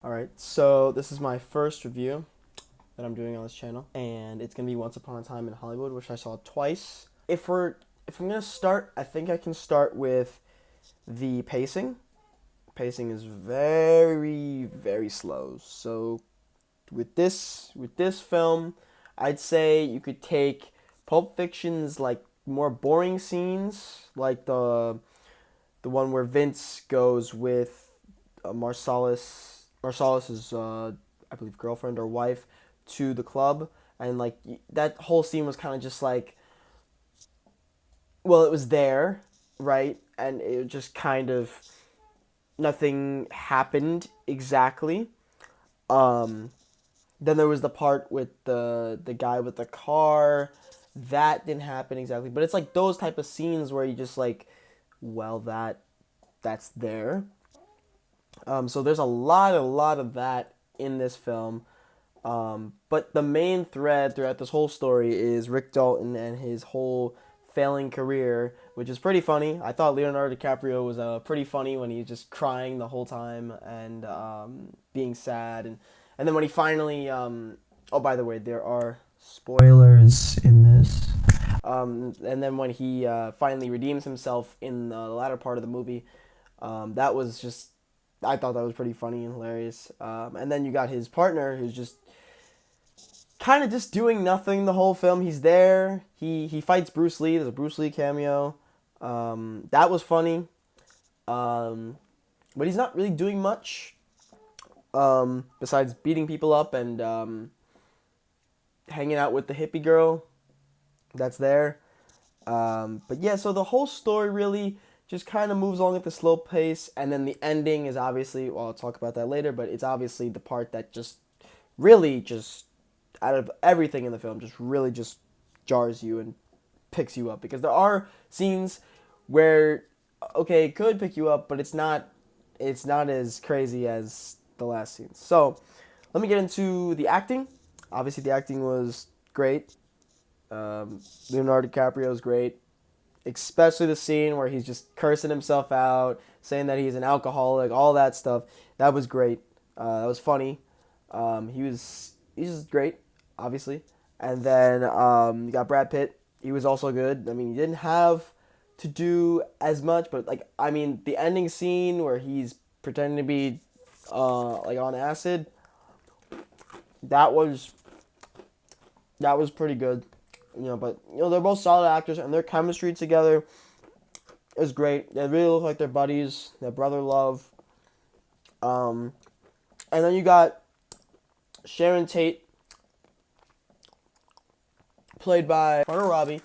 Alright, so this is my first review that I'm doing on this channel, and it's gonna be Once Upon a Time in Hollywood, which I saw twice. If I'm gonna start, I think I can start with the pacing. Pacing is very, very slow. So with this film, I'd say you could take Pulp Fiction's like more boring scenes, like the one where Vince goes with Marsalis's I believe girlfriend or wife to the club, and like that whole scene was kind of just like, well, it was there, right, and it just kind of nothing happened exactly. Um, then there was the part with the guy with the car. That didn't happen exactly, but it's like those type of scenes where you just like, well, that's there. So there's a lot of that in this film. But the main thread throughout this whole story is Rick Dalton and his whole failing career, which is pretty funny. I thought Leonardo DiCaprio was pretty funny when he was just crying the whole time and being sad, and then when he finally oh, by the way, there are spoilers in this. And then when he finally redeems himself in the latter part of the movie, that was just, I thought that was pretty funny and hilarious. And then you got his partner who's just kind of just doing nothing the whole film. He's there. He fights Bruce Lee. There's a Bruce Lee cameo. That was funny. But he's not really doing much besides beating people up and hanging out with the hippie girl that's there. But yeah, so the whole story really just kind of moves along at the slow pace, and then the ending is obviously, well, I'll talk about that later, but it's obviously the part that just really just out of everything in the film just really just jars you and picks you up, because there are scenes where, okay, it could pick you up, but it's not as crazy as the last scene. So let me get into the acting. Obviously the acting was great. Leonardo DiCaprio is great, especially the scene where he's just cursing himself out, saying that he's an alcoholic, all that stuff. That was great. That was funny. He's just great, obviously. And then you got Brad Pitt. He was also good. I mean, he didn't have to do as much, but like, I mean, the ending scene where he's pretending to be like on acid, that was that was pretty good. But they're both solid actors, and their chemistry together is great. They really look like they're buddies, their brother love. Um, and then you got Sharon Tate, played by Robbie.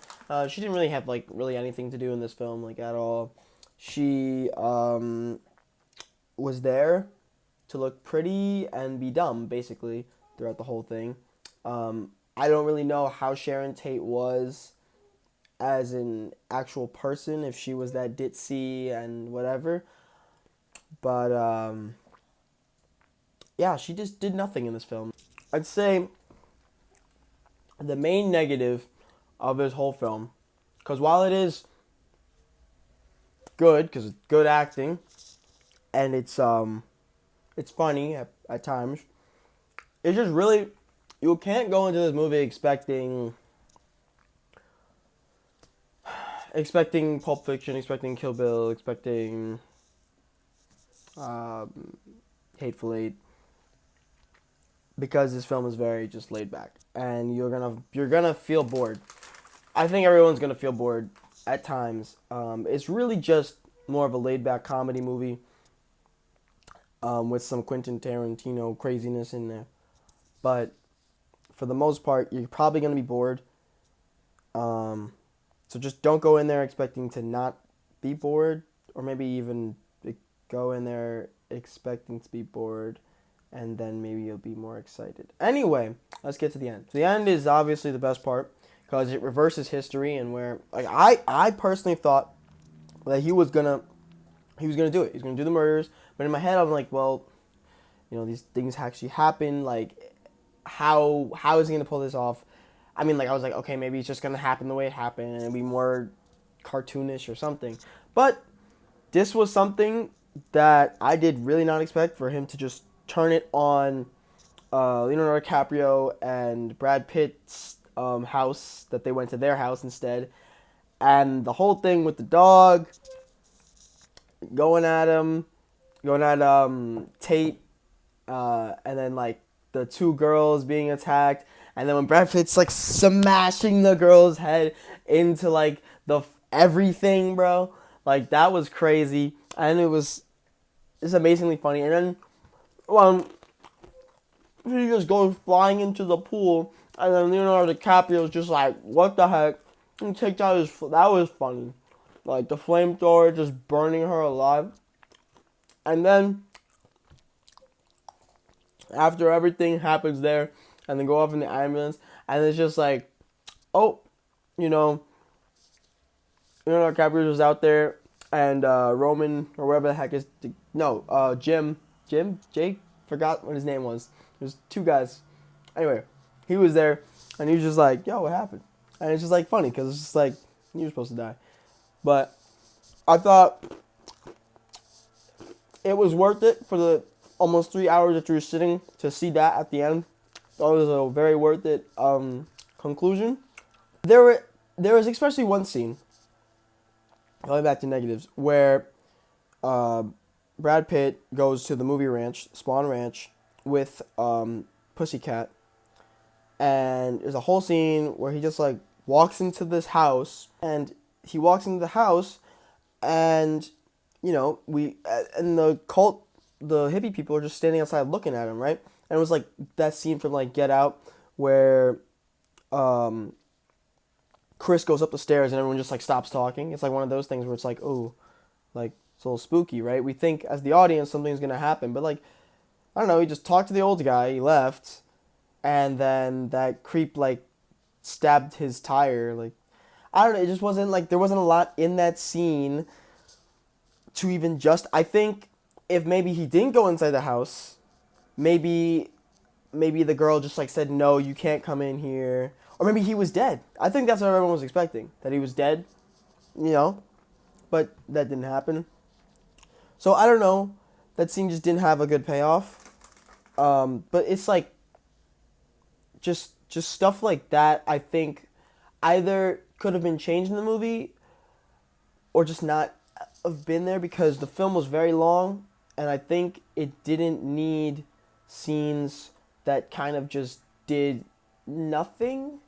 She didn't really have like really anything to do in this film, like at all. She was there to look pretty and be dumb, basically, throughout the whole thing. I don't really know how Sharon Tate was as an actual person, if she was that ditzy and whatever. But yeah, she just did nothing in this film. I'd say the main negative of this whole film, because while it is good, because it's good acting, and it's funny at times, it's just really, you can't go into this movie expecting Pulp Fiction, expecting Kill Bill, expecting um, Hateful Eight, because this film is very just laid back, and you're gonna feel bored. I think everyone's gonna feel bored at times. It's really just more of a laid back comedy movie with some Quentin Tarantino craziness in there, but for the most part, you're probably gonna be bored. Um, so just don't go in there expecting to not be bored, or maybe even go in there expecting to be bored, and then maybe you'll be more excited. Anyway, let's get to the end. So the end is obviously the best part, because it reverses history, and where like I personally thought that he was gonna do it. He's gonna do the murders, but in my head I'm like, well, these things actually happen. Like, how is he gonna pull this off? I mean, like, I was like, okay, maybe it's just gonna happen the way it happened, and it'll be more cartoonish or something. But this was something that I did really not expect, for him to just turn it on Leonardo DiCaprio and Brad Pitt's house, that they went to their house instead. And the whole thing with the dog going at him, going at Tate, and then like the two girls being attacked, and then when Brad Pitt's like smashing the girl's head into like the everything, bro, like that was crazy, and it's amazingly funny. And then he just goes flying into the pool, and then Leonardo DiCaprio is just like, what the heck? And takes out that was funny. Like, the flamethrower just burning her alive. And then, after everything happens there, and they go off in the ambulance, and it's just like, oh, Leonardo DiCaprio was out there, and Roman, or whatever the heck is, Jake, forgot what his name was. There's two guys. Anyway, he was there, and he was just like, yo, what happened? And it's just like funny, because it's just like, you were supposed to die. But I thought it was worth it for the almost 3 hours that you were sitting to see that at the end. That was a very worth it conclusion. There was especially one scene, going back to negatives, where Brad Pitt goes to the movie ranch, Spawn Ranch, with Pussycat, and there's a whole scene where he just like walks into this house, and he walks into the house, and and the hippie people are just standing outside looking at him, right? And it was like that scene from like Get Out where Chris goes up the stairs and everyone just like stops talking. It's like one of those things where it's like, oh, like it's a little spooky, right? We think as the audience something's gonna happen, but like, I don't know, he just talked to the old guy, he left, and then that creep like stabbed his tire. Like, I don't know, it just wasn't like, there wasn't a lot in that scene to even just, I think if maybe he didn't go inside the house, maybe the girl just like said, no, you can't come in here. Or maybe he was dead. I think that's what everyone was expecting, that he was dead, but that didn't happen. So I don't know, that scene just didn't have a good payoff. But it's like, just stuff like that, I think either could have been changed in the movie or just not have been there, because the film was very long, and I think it didn't need scenes that kind of just did nothing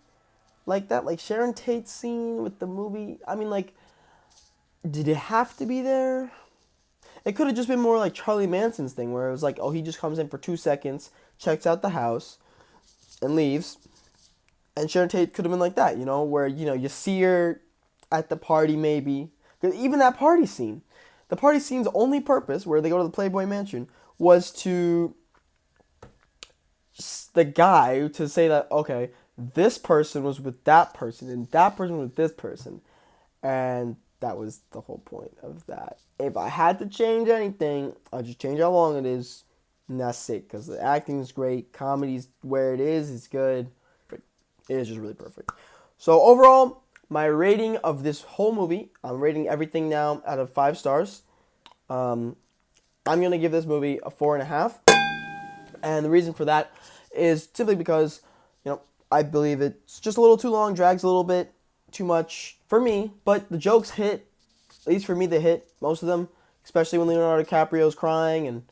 like that. Like Sharon Tate's scene with the movie, I mean, like, did it have to be there? It could have just been more like Charlie Manson's thing, where it was like, oh, he just comes in for 2 seconds, checks out the house, and leaves. And Sharon Tate could have been like that, where, you see her at the party maybe. Because even that party scene, the party scene's only purpose, where they go to the Playboy Mansion, was to the guy to say that, okay, this person was with that person, and that person was with this person. And that was the whole point of that. If I had to change anything, I'd just change how long it is, and that's it. Because the acting is great, comedy's where it is, it's good. But it is just really perfect. So overall, my rating of this whole movie, I'm rating everything now out of 5 stars. I'm going to give this movie a 4.5. And the reason for that is simply because, I believe it's just a little too long, drags a little bit too much for me. But the jokes hit, at least for me, they hit, most of them. Especially when Leonardo DiCaprio's crying and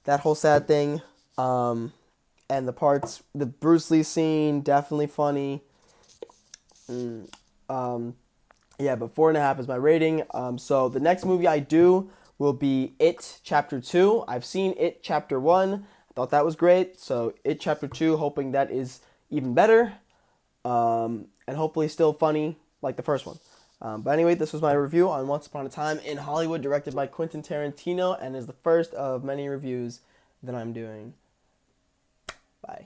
that whole sad thing. And the Bruce Lee scene, definitely funny. Yeah, but 4.5 is my rating. So the next movie I do will be It Chapter 2. I've seen It Chapter 1. I thought that was great. So It Chapter 2, hoping that is even better. And hopefully still funny like the first one. But anyway, this was my review on Once Upon a Time in Hollywood, directed by Quentin Tarantino, and is the first of many reviews that I'm doing.